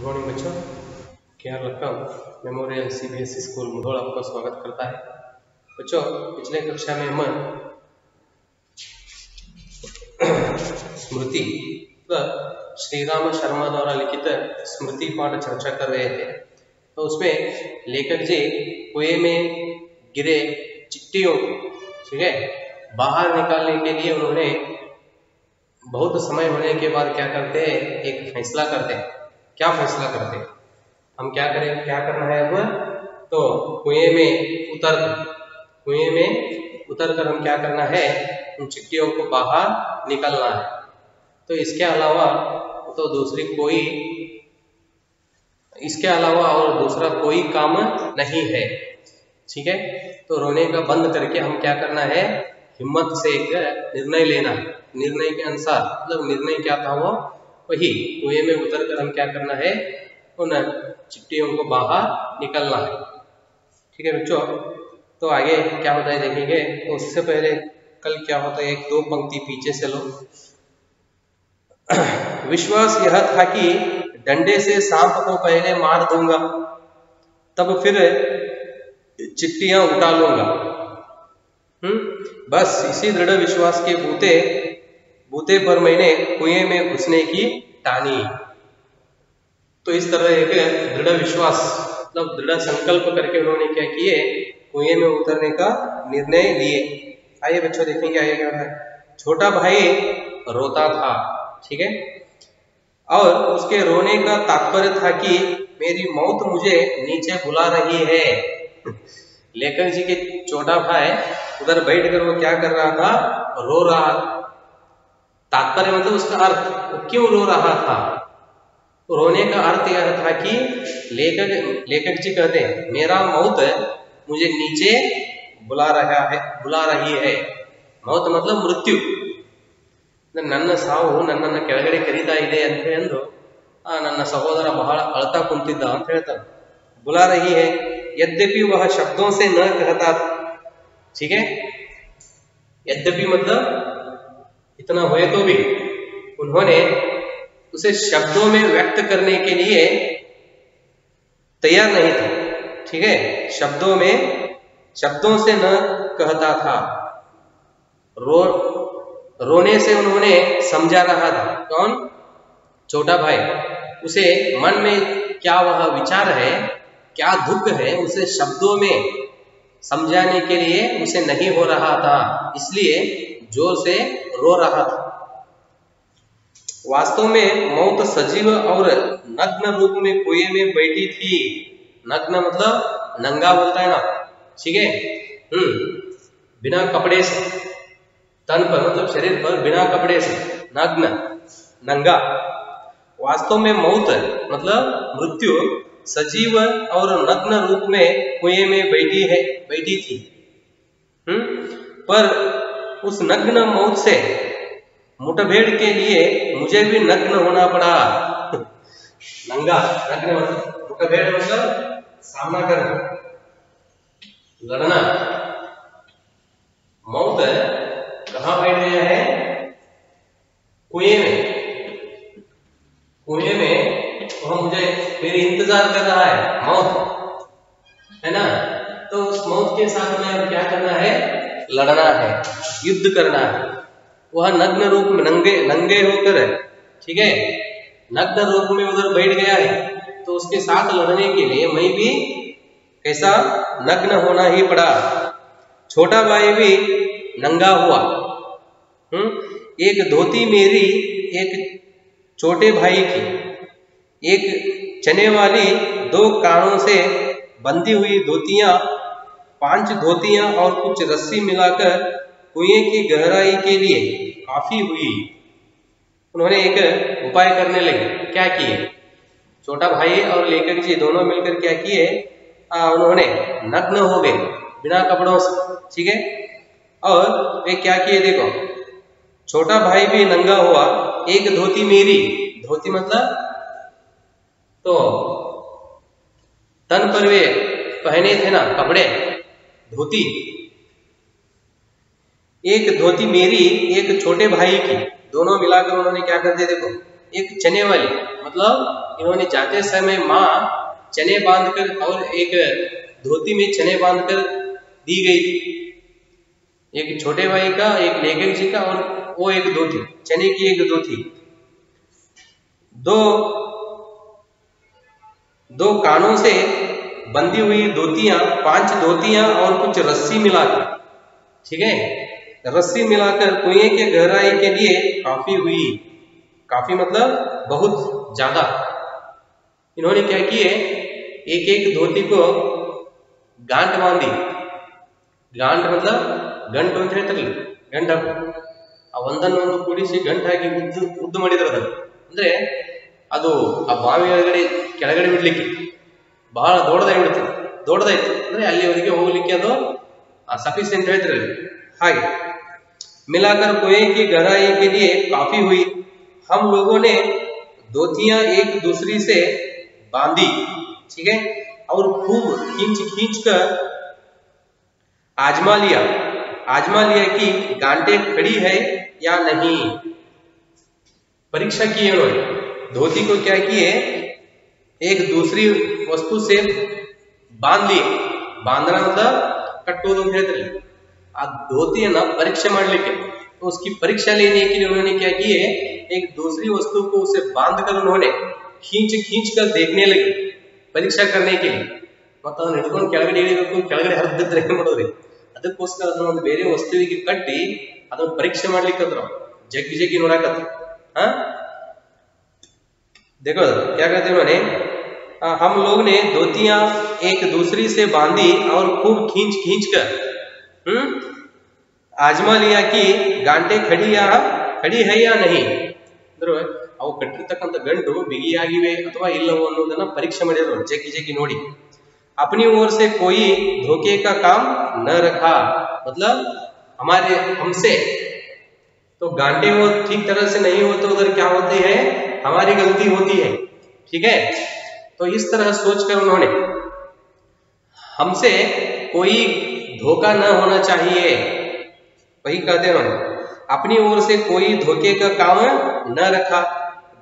Good morning बच्चों, K R Lakkam memorial CBSE school Mudhol आपका स्वागत करता है। बच्चों, पिछले कक्षा में हम स्मृति श्री राम शर्मा द्वारा लिखित स्मृति पाठ चर्चा कर रहे थे। तो उसमें लेखक जी कुएं में गिरे चिट्ठियों ठीक है बाहर निकालने के लिए उन्होंने बहुत समय होने के बाद क्या करते हैं, एक फैसला करते हैं। क्या फैसला करते हैं? हम क्या करें, क्या करना है अब? तो कुएं में उतर कर हम क्या करना है, उन चिट्ठियों को बाहर निकलना है। तो इसके अलावा और दूसरा कोई काम नहीं है। ठीक है, तो रोने का बंद करके हम क्या करना है, हिम्मत से एक निर्णय लेना। निर्णय के अनुसार मतलब निर्णय क्या था, वो वही कुएं में उतर कर हम क्या करना है, उन चिट्ठियों को बाहर निकलना है। ठीक है बच्चों, तो आगे क्या होता है देखेंगे। तो उससे पहले कल क्या होता है, एक दो पंक्ति पीछे से लो। विश्वास यह था कि डंडे से सांप को पहले मार दूंगा, तब फिर चिट्ठियां उठा लूंगा। बस इसी दृढ़ विश्वास के बूते पर मैंने कुएं में घुसने की ठानी। तो इस तरह एक दृढ़ विश्वास मतलब दृढ़ संकल्प करके उन्होंने क्या किए, कुएं में उतरने का निर्णय लिए। आइए बच्चों देखेंगे आगे क्या होता है। छोटा भाई रोता था, ठीक है, और उसके रोने का तात्पर्य था कि मेरी मौत मुझे नीचे बुला रही है। लेखक जी के छोटा भाई उधर बैठकर वो क्या कर रहा था, रो रहा। तात्पर्य मतलब उसका अर्थ, वो क्यों रो रहा था। तो रोने का अर्थ यह था कि लेखक जी कहते हैं मेरा मौत मुझे नीचे बुला रही है। मौत मतलब मृत्यु। ನನ್ನ ಸಾವು ನನ್ನನ್ನು ಕೆಳಗಡೆ ಕರೀತಾ ಇದೆ ಅಂತ ಹೇಳಿ ನನ್ನ ಸಹೋದರ ಬಹಳ ಅಳ್ತಾ ಕುಂತಿದ್ದ ಅಂತ ಹೇಳ್ತಾರೆ। बुला रही है, यद्यपि वह शब्दों से न कहता। ठीक है, यद्यपि मतलब इतना हुए तो भी उन्होंने उसे शब्दों में व्यक्त करने के लिए तैयार नहीं थे। ठीक है, शब्दों से न कहता था। रोने से उन्होंने समझा रहा था। कौन? छोटा भाई। उसे मन में क्या वह विचार है, क्या दुख है, उसे शब्दों में समझाने के लिए उसे नहीं हो रहा था, इसलिए जोर से रो रहा था। वास्तव में मौत सजीव और नग्न रूप में कुएं में बैठी थी। नग्न मतलब नंगा बोलता है ना, ठीक है, बिना कपड़े से, तन पर मतलब शरीर पर बिना कपड़े से, नग्न नंगा। वास्तव में मौत मतलब मृत्यु सजीव और नग्न रूप में कुएं में बैठी थी। पर उस नग्न मौत से मुठभेड़ के लिए मुझे भी नग्न होना पड़ा। नंगा, नग्न मतलब मुठभेड़ मतलब सामना करना, लड़ना। मौत कहाँ बैठ गया है? कुएं में। वह मुझे मेरी इंतजार कर रहा है, मौत है ना। तो उस मौत के साथ में अब क्या करना है, लड़ना है, युद्ध करना है। वह नग्न रूप में नंगे होकर, ठीक है, नग्न रूप में उधर बैठ गया है, तो उसके साथ लड़ने के लिए मैं भी कैसा नग्न होना ही पड़ा। छोटा भाई भी नंगा हुआ। एक धोती मेरी, एक छोटे भाई की, एक चने वाली, दो कानों से बंधी हुई धोतियां, 5 धोतियां और कुछ रस्सी मिलाकर कुएं की गहराई के लिए काफी हुई। उन्होंने एक उपाय करने लगे। क्या किए? छोटा भाई और लेखक जी दोनों मिलकर क्या किए, उन्होंने नग्न हो गए बिना कपड़ों से, ठीक है, और वे क्या किए देखो। छोटा भाई भी नंगा हुआ। एक धोती मेरी, धोती मतलब तो तन पर वे पहने थे ना कपड़े, धोती। एक धोती मेरी, एक छोटे भाई की, दोनों मिलाकर उन्होंने क्या कर दिया देखो। एक चने वाली मतलब इन्होंने जाते समय माँ चने बांधकर और एक धोती में चने बांधकर दी गई थी, एक छोटे भाई का, एक लेखक जी का, और वो एक धोती, चने की एक धोती। दो कानों से बंधी हुई धोतियां, 5 धोतियां और कुछ रस्सी मिलाकर, ठीक है, रस्सी मिलाकर कुएं के गहराई के लिए काफी हुई। काफी मतलब बहुत ज्यादा। इन्होंने क्या किए, एक एक धोती को गांठ बांधी। गांठ मतलब ಗಂಟು ಅಂತ ಹೇಳ್ತಾರಲ್ಲ, ಗಂಟ ಒಂದನ್ನೊಂದು ಕೂಡಿಸಿ ಗಂಟಾಗಿ ಉದ್ದು ಮಾಡಿದ್ರು ಅದನ್ನು. ಅಂದ್ರೆ ಅದು ಆ ಬಾವಿ ಒಳಗಡೆ ಕೆಳಗಡೆ ಬಿಡ್ಲಿಕ್ಕೆ ಬಹಳ ದೊಡ್ಡದಾಯ್ತು ಅಂದ್ರೆ ಅಲ್ಲಿವರೆಗೆ ಹೋಗ್ಲಿಕ್ಕೆ ಅದು ಸಫಿಸಿಯೆಂಟ್ ಹೇಳ್ತಿರಲ್ಲ ಹಾಗೆ. मिलाकर कुएं की गहराई के लिए काफी हुई। हम लोगों ने धोतियां एक दूसरी से बांधी, ठीक है, और खूब खींच कर आजमा लिया कि गांठें खड़ी है या नहीं। परीक्षा की उन्होंने। धोती को क्या किए, एक दूसरी वस्तु से बांध लिए। बांधना मतलब कट्टोದು ಅಂತ ಹೇಳ್ತಾರೆ। आ धोतियನ್ನ परीक्षा ಮಾಡಲಿಕ್ಕೆ, तो उसकी परीक्षा लेने के लिए उन्होंने क्या किए, एक दूसरी वस्तु को उसे बांधकर उन्होंने खींच कर देखने लगे, परीक्षा करने के लिए। मतलब ಅದನ್ನ ಹಿಡ್ಕೊಂಡು ಕೆಳಗಡೆ ಇಳಿಬೇಕು, ಕೆಳಗಡೆ ಹರಿದಿದ್ರೆ ಏನು ಮಾಡೋದ್ರಿ, ಅದಕ್ಕೋಸ್ಕರ ಅದನ್ನ ಒಂದು ಬೇರೆ ವಸ್ತುವಿಗೆ ಕಟ್ಟಿ ಅದನ್ನ ಪರೀಕ್ಷೆ ಮಾಡ್ಲಿಕ್ಕೆ ಅದ್ರ ಜಗ್ಗಿ ನೋಡಾಕತ್ತ। देखो क्या कहते हैं उन्होंने, हम लोग ने धोतियां एक दूसरी से बांधी और खूब खींच कर आजमा लिया कि गांठे खड़ी है या नहीं। ಅಂದ್ರೆ ಅವು ಕಟ್ಟಿರ್ತಕ್ಕಂಥ ಗಂಟು ಬಿಗಿಯಾಗಿವೆ ಅಥವಾ ಇಲ್ಲವೋ ಅನ್ನೋದನ್ನ ಪರೀಕ್ಷೆ ಮಾಡಿದ್ರು ಜಗ್ಗಿ ನೋಡಿ। अपनी ओर से कोई धोखे का काम न रखा, मतलब हमसे तो गांठे वो ठीक तरह से नहीं होते, उधर क्या होती है, हमारी गलती होती है, ठीक है। तो इस तरह सोचकर उन्होंने, हमसे कोई धोखा न होना चाहिए, वही कहते हैं उन्होंने, अपनी ओर से कोई धोखे का काम न रखा।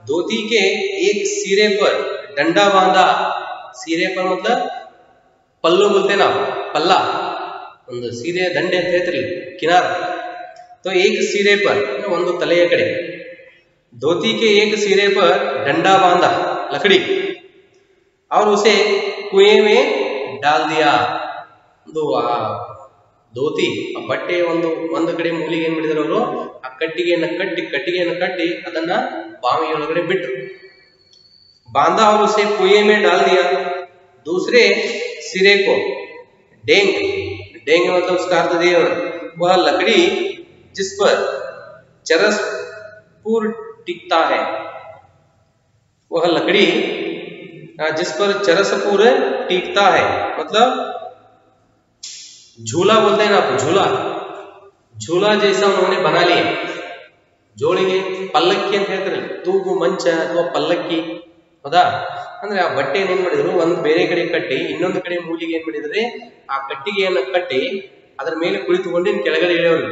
धोती के एक सिरे पर डंडा बांधा। सिरे पर मतलब पल्लू बोलते ना, पल्ला ಒಂದು ಸೀರೆ ದಂಡೆ ಅಂತ ಹೇಳ್ತಿರಲಿ ಕಿನಾರ। तो एक सिरे पर ಒಂದು ತಲೆಯ ಕಡೆ, धोती के एक सिरे पर डंडा बांधा, लकड़ी, और उसे कुएं में डाल दिया। ಧೋತಿ ಬಟ್ಟೆ ಒಂದು ಕಡೆ ಮೂಲಿಗೆ ಏನ್ ಮಾಡಿದ್ರು ಅವರು, ಆ ಕಟ್ಟಿಗೆಯನ್ನು ಕಟ್ಟಿ ಅದನ್ನ ಬಾವಿಯೊಳಗಡೆ ಬಿಟ್ರು। बांधा और उसे कुएं में डाल दिया। दूसरे सिरे को डेंग मतलब उसका अर्थ दिया, वह लकड़ी जिस पर चरसपुर टिकता है, वह लकड़ी जिस पर चरसपुर टिकता है, मतलब झूला बोलते हैं ना आप, झूला जैसा उन्होंने बना लिया। ಜೋಳಿಗೆ ಪಲ್ಲಕ್ಕಿ ಅಂತ ಹೇಳ್ತಾರೆ, ತೂಗು ಮಂಚ ಅಥವಾ ಪಲ್ಲಕ್ಕಿ, ಹೌದಾ? ಅಂದ್ರೆ ಆ ಬಟ್ಟೆಯನ್ನು ಏನ್ ಮಾಡಿದ್ರು, ಒಂದು ಬೇರೆ ಕಡೆ ಕಟ್ಟಿ ಇನ್ನೊಂದು ಕಡೆ ಮೂಲಿಗೆ ಏನ್ ಮಾಡಿದ್ರೆ ಆ ಕಟ್ಟಿಗೆಯನ್ನು ಕಟ್ಟಿ ಅದರ ಮೇಲೆ ಕುಳಿತುಕೊಂಡು ಕೆಳಗಡೆ ಇಳಿಯೋರು,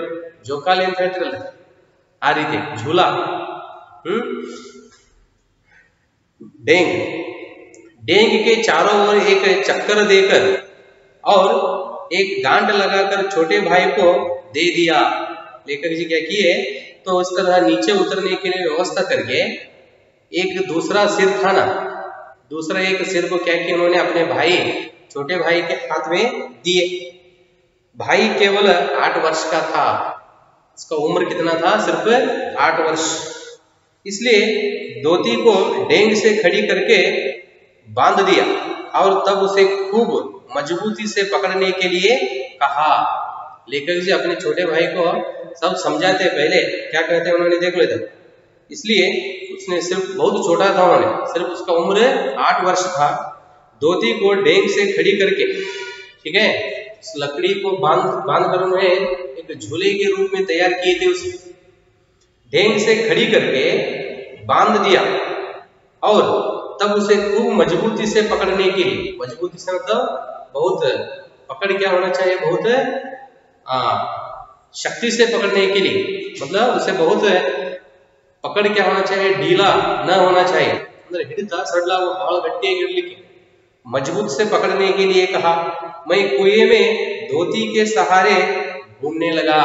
ಜೋಕಾಲಿ ಅಂತ ಹೇಳ್ತಿರಲ್ಲ ಆ ರೀತಿ झूला। डेंग के चारों ओर एक चक्कर देकर और एक गांठ लगाकर छोटे भाई को दे दिया। लेखक जी क्या किए, तो इस तरह नीचे उतरने के लिए व्यवस्था करके एक दूसरा सिर था ना, दूसरा एक सिर को क्या किया उन्होंने, अपने भाई, छोटे भाई के हाथ में दिए। भाई केवल 8 वर्ष का था, इसका उम्र कितना था, सिर्फ 8 वर्ष। इसलिए धोती को डेंग से खड़ी करके बांध दिया और तब उसे खूब मजबूती से पकड़ने के लिए कहा। लेखक जी अपने छोटे भाई को सब समझाते, पहले क्या कहते हैं उन्होंने, देख लेते। इसलिए उसने सिर्फ बहुत छोटा था, उन्होंने सिर्फ उसका उम्र 8 वर्ष था। धोती को डेंग से खड़ी करके, ठीक है, उस लकड़ी को बांध कर उन्होंने एक झूले के रूप में तैयार किए थे। उसे डेंग से खड़ी करके बांध दिया और तब उसे खूब मजबूती से पकड़ने के लिए, मजबूती से मतलब बहुत पकड़ क्या होना चाहिए, बहुत शक्ति से पकड़ने के लिए, मतलब उसे बहुत पकड़ क्या होना चाहिए, ढीला न होना चाहिए, ಅಂದ್ರೆ ಹಿಡಿತ ಸಡ್ಲ ಬಹಳ ಗಟ್ಟಿಯಾಗಿ ಇರಲಿಕ್ಕೆ मजबूत से पकड़ने के लिए कहा। मैं कुएं में धोती के सहारे घूमने लगा।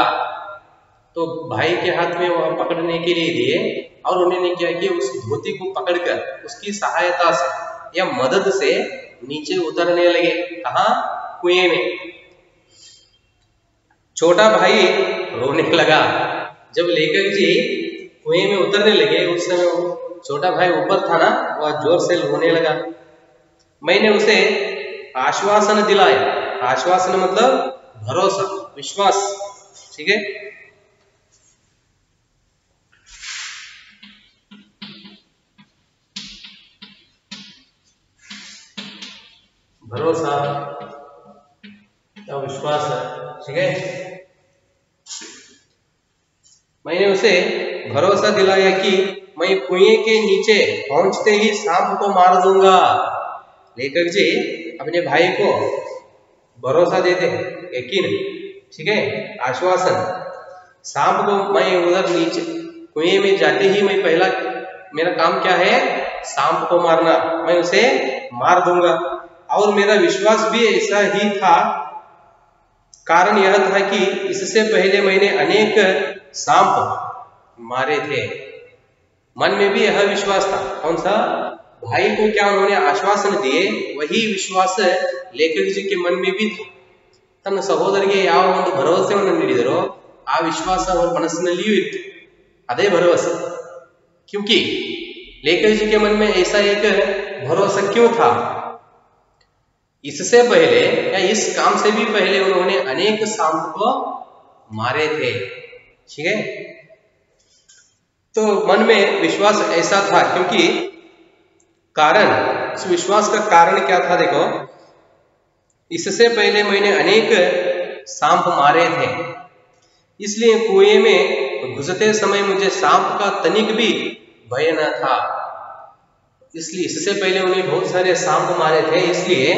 तो भाई के हाथ में वह पकड़ने के लिए दिए और उन्होंने क्या किया, उस धोती को पकड़कर उसकी सहायता से या मदद से नीचे उतरने लगे। कहा? कुएं में। छोटा भाई रोने लगा। जब लेखक जी कुएं में उतरने लगे उस समय छोटा भाई ऊपर था ना, वह जोर से रोने लगा। मैंने उसे आश्वासन दिलाया। आश्वासन मतलब भरोसा, विश्वास, ठीक है। भरोसा या विश्वास, ठीक है। मैंने उसे भरोसा दिलाया कि मैं कुएं के नीचे पहुंचते ही सांप को मार दूंगा। लेखक जी अपने भाई को भरोसा देते हैं, यकीन, ठीक है, आश्वासन। सांप को मैं उधर नीचे कुएं में जाते ही मैं पहला मेरा काम क्या है, सांप को मारना, मैं उसे मार दूंगा। और मेरा विश्वास भी ऐसा ही था। कारण यह था कि इससे पहले मैंने अनेक सांप मारे थे। मन में भी यह विश्वास था। कौन सा? भाई को क्या उन्होंने आश्वासन दिए, वही विश्वास लेखक जी के मन में भी था। ತನ್ನ ಸಹೋದರಿಗೆ ಯಾವ ಒಂದು ಭರವಸೆಯನ್ನು ನೀಡಿದರೋ ಆ ವಿಶ್ವಾಸ ಅವರ ಮನಸ್ಸಿನಲ್ಲಿಯೂ ಇತ್ತು, ಅದೇ ಭರವಸೆ। क्योंकि लेखक जी के मन में ऐसा एक भरोसा क्यों था? इससे पहले या इस काम से भी पहले उन्होंने अनेक सांप को मारे थे, ठीक है। तो मन में विश्वास ऐसा था, क्योंकि कारण, इस विश्वास का कारण क्या था? देखो, इससे पहले मैंने अनेक सांप मारे थे, इसलिए कुएं में घुसते समय मुझे सांप का तनिक भी भय न था। इसलिए इससे पहले उन्हें बहुत सारे सांप मारे थे, इसलिए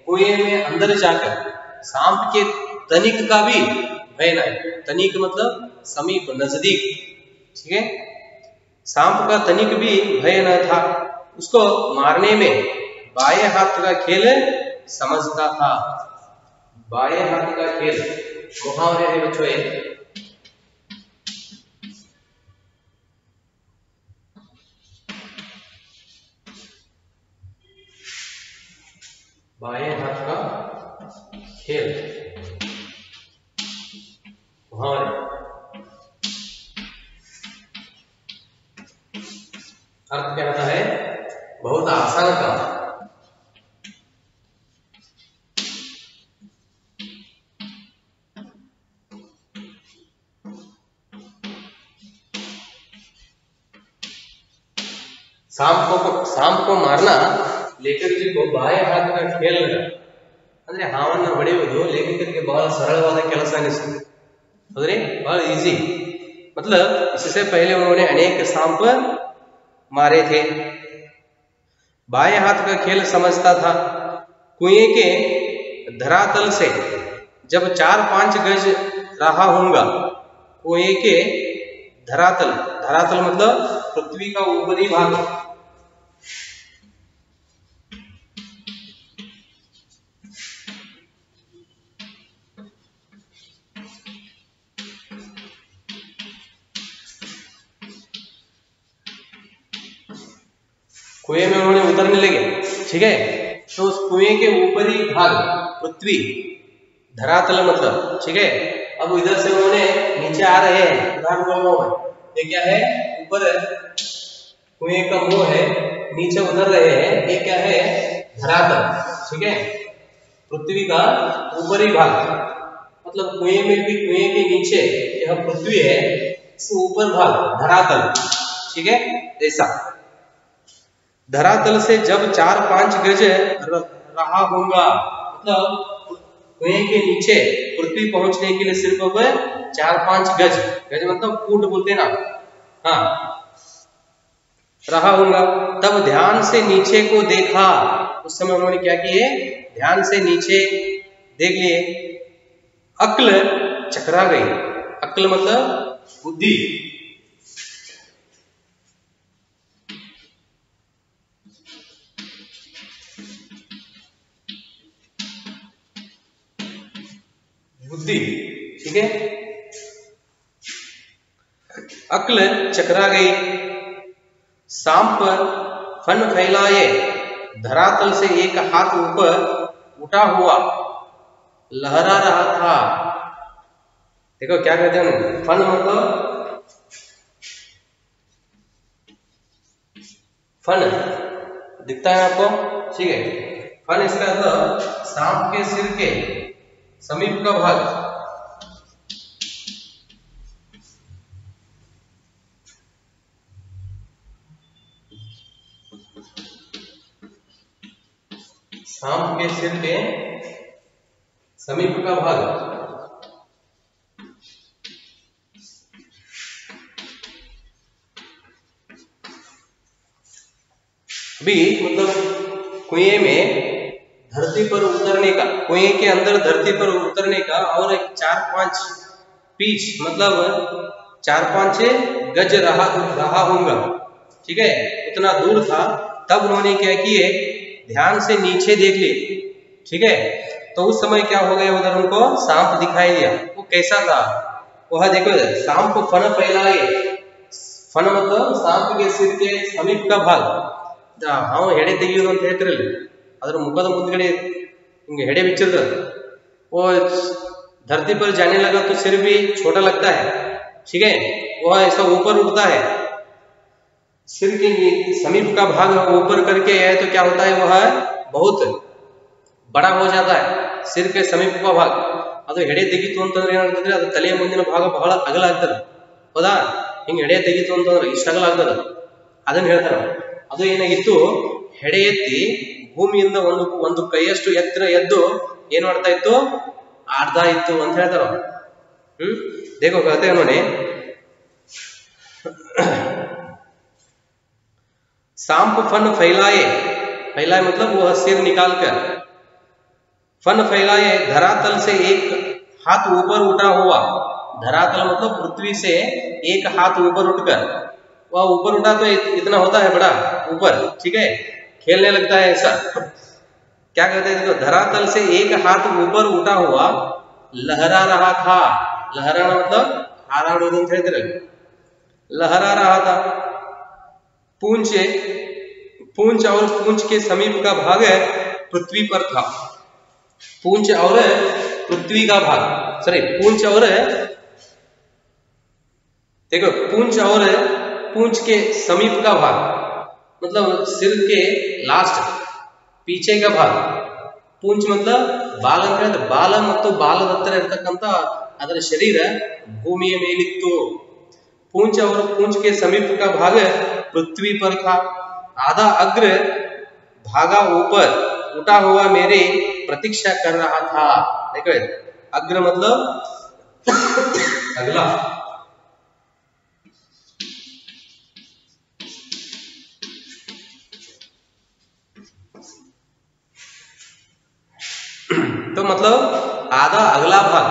कुएं में अंदर जाकर सांप के तनिक का भी भय न। तनिक मतलब समीप, नजदीक, ठीक है। सांप का तनिक भी भय न था। उसको मारने में बाएं हाथ का खेल समझता था। बाएं हाथ का खेल मुहावरे है बच्चों, बाएं हाथ का खेल मुहावरे। अर्थ क्या होता है? बहुत आसान काम। सांप को मारना लेखक जी को बाएं हाथ का खेल लगा। ಅಂದ್ರೆ ಹಾವನ್ನು ಹೊಡೆಯುವುದು ಲೇಖಕರಿಗೆ ಬಹಳ ಸರಳವಾದ ಕೆಲಸ ಅನಿಸುತ್ತೆ, ಹೌದ್ರಿ? ಬಹಳ ಈಜಿ। मतलब इससे पहले उन्होंने अनेक सांप मारे थे। बाएं हाथ का खेल समझता था। कुएं के धरातल से जब 4-5 गज रहा होऊंगा। कुएं के धरातल, धरातल मतलब पृथ्वी का ऊपरी भाग। कुएं में उन्होंने उतरने लगे, ठीक है। तो उस कुएं के ऊपरी भाग पृथ्वी, धरातल मतलब, ठीक है। अब इधर से उन्होंने नीचे आ रहे हैं, ये क्या है? ऊपर कुएं का मुंह है, नीचे उतर रहे हैं, ये क्या है? धरातल, ठीक है। पृथ्वी का ऊपरी भाग मतलब कुएं में भी, कुएं के नीचे यह पृथ्वी है, इसके ऊपर भाग धरातल, ठीक है। ऐसा धरातल से जब 4-5 गज रहा होगा, मतलब कुएं के नीचे पृथ्वी पहुंचने के लिए सिर्फ अब 4-5 गज, गज मतलब फुट बोलते ना, हाँ, रहा होगा। तब ध्यान से नीचे को देखा। उस समय उन्होंने क्या किए? ध्यान से नीचे देख लिए। अक्ल चकरा गई। अक्ल मतलब बुद्धि। बुद्धि, ठीक है। अक्ल चकरा गई, सांप फन फैलाए, धरातल से एक हाथ ऊपर उठा हुआ लहरा रहा था। देखो क्या कहते हैं, फन मतलब फन दिखता है आपको, ठीक है। फन इसका मतलब सांप के सिर के समीप का भाग, सांप के सिर के समीप का भाग। अभी मतलब कुएं में धरती पर उतरने का, कुएं के अंदर धरती पर उतरने का और एक 4-5 पीछ मतलब 4-5 गज रहा होगा, ठीक है, उतना दूर था। तब उन्होंने क्या किए, ध्यान से नीचे देख लिए, ठीक है। तो उस समय क्या हो गया, उधर उनको सांप दिखाई दिया। वो कैसा था, वह देखो, सांप फन फैलाए, फन मतलब सांप के सिर के समीप का भाग। ಹಾವು ಹೆಡೆ ತೆಗೆಯುವುದು ಅಂತ ಹೇಳ್ತಿರಲ್ಲ, ಅದರ ಮುಖದ ಮುಂದ್ಗಡೆ ಹಿಂಗೆ ಹೆಡೆ बिच्छिरता, वो धरती पर जाने लगा तो सिर भी छोटा लगता है, ठीक है। वह ऐसा ऊपर उठता है, सिर के समीप का भाग ऊपर करके है तो क्या होता है, वह बहुत बड़ा हो जाता है, सिर के समीप का भाग। ಅದು ಹೆಡೆ ತೆಗಿತು ಅಂತಂದ್ರೆ ಏನಾಗ್ತದೆ, ಅದು ತಲೆಯ ಮುಂದಿನ ಭಾಗ ಬಹಳ ಅಗಲ ಆಗ್ತದೆ, ಹೌದಾ? ಹಿಂಗೆ ಹೆಡೆ ತೆಗಿತು ಅಂತಂದ್ರೆ ಇಷ್ಟ ಅಗಲ ಆಗ್ತದೆ, ಅದನ್ನ ಹೇಳ್ತಾರೆ. ಅದು ಏನಾಗಿತ್ತು, ಹೆಡೆ ಎತ್ತಿ ಭೂಮಿಯಿಂದ ಒಂದು ಕೈಯಷ್ಟು ಎತ್ತರ ಎದ್ದು ಏನ್ ಮಾಡ್ತಾ ಇತ್ತು, ಆಡ್ತಾ ಇತ್ತು ಅಂತ ಹೇಳ್ತಾರ. देखो कहते हैं उन्होंने, सांप फन फैलाए, फैलाए मतलब वह सिर निकाल कर, फन फैलाए, धरातल से एक हाथ ऊपर उठा हुआ, धरातल मतलब पृथ्वी से एक हाथ ऊपर उठकर, वह ऊपर उठा तो इतना होता है बड़ा ऊपर, ठीक है, खेलने लगता है ऐसा। क्या कहते हैं, देखो, धरातल से एक हाथ ऊपर उठा हुआ लहरा रहा था, लहराना मतलब हाराडोದು ಅಂತ ಹೇಳ್ತಾರೆ, लहरा रहा था। पूंछ, पूंछ और पूंछ के समीप का भाग पृथ्वी पर था, पूंछ और पृथ्वी का भाग, सॉरी पूंछ और, देखो पूंछ और पूंछ के समीप का भाग मतलब सिर के लास्ट पीछे का भाग, पूंछ मतलब ಬಾಲ ಅಂತ ಹೇಳಿದ್ರೆ, ಬಾಲ ಮತ್ತು ಬಾಲದ ಹತ್ತಿರ ಇರತಕ್ಕಂತ ಅದರ ಶರೀರ ಭೂಮಿಯ ಮೇಲಿತ್ತು। पूंछ और पूंछ के समीप का भाग पृथ्वी पर था, आधा अग्र भागा ऊपर उठा हुआ मेरे प्रतीक्षा कर रहा था। देखो अग्र मतलब अगला, तो मतलब आधा अगला भाग,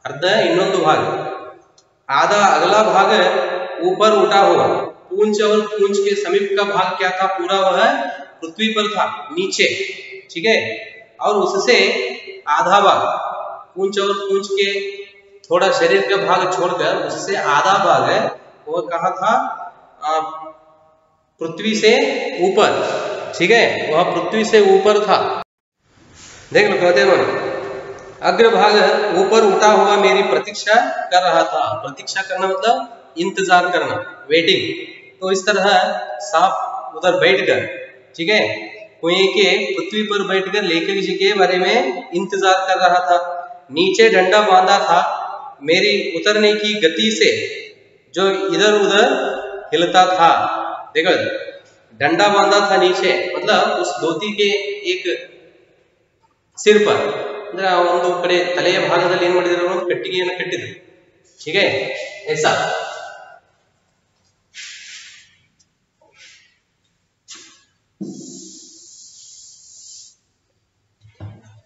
अर्ध ಇನ್ನೊಂದು भाग, आधा अगला भाग ऊपर उठा हुआ, पूंछ और पूंछ के समीप का भाग क्या था, पूरा वह पृथ्वी पर था नीचे, ठीक है। और उससे आधा भाग, पूंछ और पूंछ के थोड़ा शरीर का भाग छोड़कर उससे आधा भाग वो कहा था, पृथ्वी से ऊपर, ठीक है, वह पृथ्वी से ऊपर था। देख लो कहते हैं अग्रभाग ऊपर उठा हुआ मेरी प्रतीक्षा कर रहा था, प्रतीक्षा करना मतलब इंतजार करना, वेटिंग। तो इस तरह सांप उधर बैठकर, ठीक है, कुएं के पृथ्वी पर बैठकर लेखक जी के बारे में इंतजार कर रहा था। नीचे डंडा बांधा था, मेरी उतरने की गति से जो इधर उधर हिलता था। देखो डंडा बांधा था नीचे मतलब उस धोती के एक सिर पर ಅಂದ್ರೆ ಒಂದು ಕಡೆ ತಲೆಯ ಭಾಗದಲ್ಲಿ ಏನು ಮಾಡಿದ್ರು ಅವರು ಕಟ್ಟಿಗೆಯನ್ನು ಕಟ್ಟಿದ್ರು, ठीक है, ऐसा।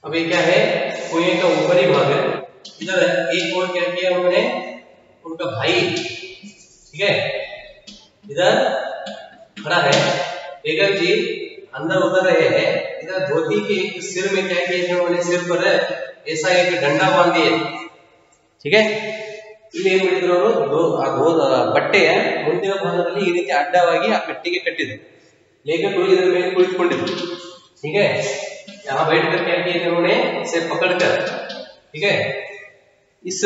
अभी क्या है, कुएं का ऊपरी भाग है, इधर एक और क्या किया उन्होंने, उनका भाई, ठीक है, इधर खड़ा है, लेखक जी अंदर उतर रहे हैं, इधर धोती के सिर में क्या किया उन्होंने, सिर पर ऐसा एक डंडा बांध दिया, ठीक है। ಇಲ್ಲಿ ಏನ್ ಮಾಡಿದ್ರು ಅವರು ಬಟ್ಟೆಯ ಮುಂದಿನ ಭಾಗದಲ್ಲಿ ಈ ರೀತಿ ಅಡ್ಡವಾಗಿ ಆ ಕಟ್ಟಿಗೆ ಕಟ್ಟಿದ್ರು, लेखक ಇದರ ಮೇಲೆ ಕುಳಿತುಕೊಂಡಿದ್ರು, ठीक है। यहाँ बैठ कर क्या किए उन्होंने, इसे पकड़कर, ठीक है, इस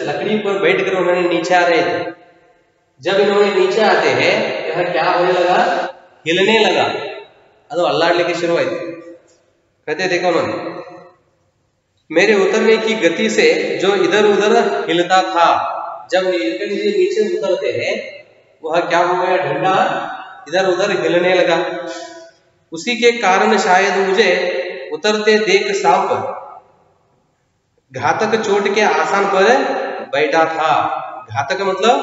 लकड़ी पर बैठकर उन्होंने नीचे आ रहे थे। जब इन्होंने नीचे आते हैं यह क्या होने लगा, हिलने लगा, ಅದು ಅಲ್ಲಾಡಲಿಕ್ಕೆ ಶುರುವಾಯಿತು। कहते देखो उन्होंने, मेरे उतरने की गति से जो इधर उधर हिलता था, जब नीचे उतरते हैं वह क्या हो गया, डंडा इधर उधर हिलने लगा। उसी के कारण शायद मुझे उतरते देख सांप घातक चोट के आसन पर बैठा था। घातक मतलब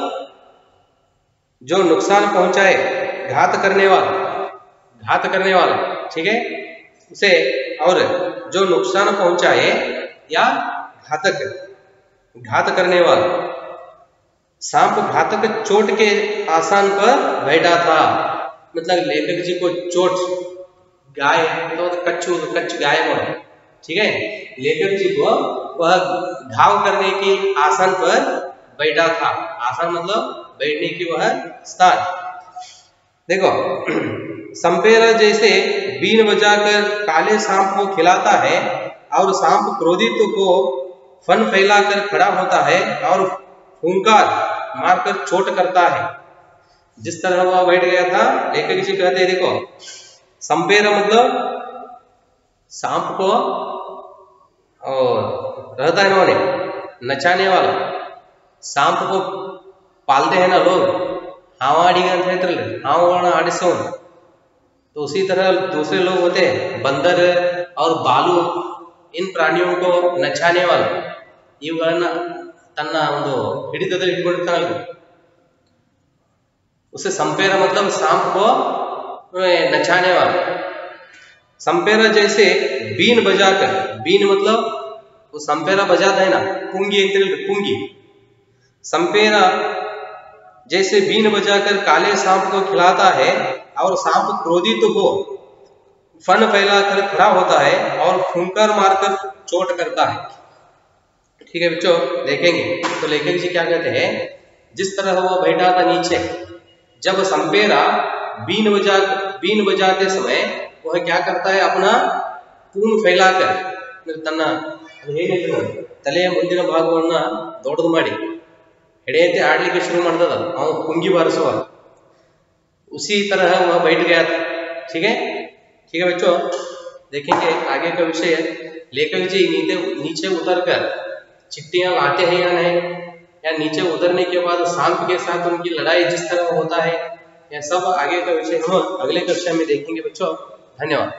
जो नुकसान पहुंचाए, घात करने वाला, ठीक है, उसे, और जो नुकसान पहुंचाए या घात करने वाला, सांप घातक चोट के आसन पर बैठा था। मतलब लेखक जी को चोट, गाय तो कच्च गाय मारो, ठीक है, लेखक जी को वह घाव करने की आसन पर बैठा था। आसन मतलब बैठने की वह स्थान। देखो, संपेरा जैसे बीन बजाकर काले सांप को खिलाता है और सांप क्रोधित को फन फैलाकर खड़ा होता है और फूंकार मारकर चोट करता है, जिस तरह वह बैठ गया था। लेखक जी कहते हैं देखो, संपेरा मतलब सांप को, और रहता है उन्होंने नचाने वाला, सांप को पालते हैं ना लोग, हावाड़ी हावण आडिसोन, तो उसी तरह दूसरे लोग होते हैं बंदर और बालू, इन प्राणियों को नचाने वाला, इवಗಳನ್ನ ತನ್ನ ಒಂದು ಹಿಡಿತದಲ್ಲಿ ಇಟ್ಕೊಂಡಿರ್ತಾನಲ್ಲ, उसे संपेरा मतलब सांप को नचाने वाला। संपेरा जैसे बीन बजाकर, बीन मतलब वो संपेरा बजाता है ना, पुंगी पुंगी, संपेरा जैसे बीन बजाकर काले सांप को खिलाता है और सांप क्रोधित हो फन फैलाकर खड़ा होता है और फूंकर मारकर चोट करता है। ठीक है बच्चों, देखेंगे तो लेखक जी क्या कहते हैं, जिस तरह वो बैठा था नीचे, जब संपेरा बीन बजाते समय वह क्या करता है, अपना पून फैलाकर ತನ್ನ ಏನಿಲ್ಲ ತಲೆಯ ಮುಂದಿನ ಭಾಗವನ್ನ ದೊಡ್ಡದು ಮಾಡಿ ಹೆಡೆಯಂತೆ ಆಡಲಿಕ್ಕೆ ಶುರು ಮಾಡ್ತದ, ಅವನು ಕುಂಗಿ ಬಾರಿಸುವ, उसी तरह वह बैठ गया था। ठीक है बच्चों, देखेंगे आगे का विषय। लेखक जी नीचे उतरकर चिट्टियां लाते हैं या नहीं, या नीचे उतरने के बाद सांप के साथ उनकी लड़ाई जिस तरह होता है, यह सब आगे का विषय हम अगले कक्षा में देखेंगे बच्चों। धन्यवाद।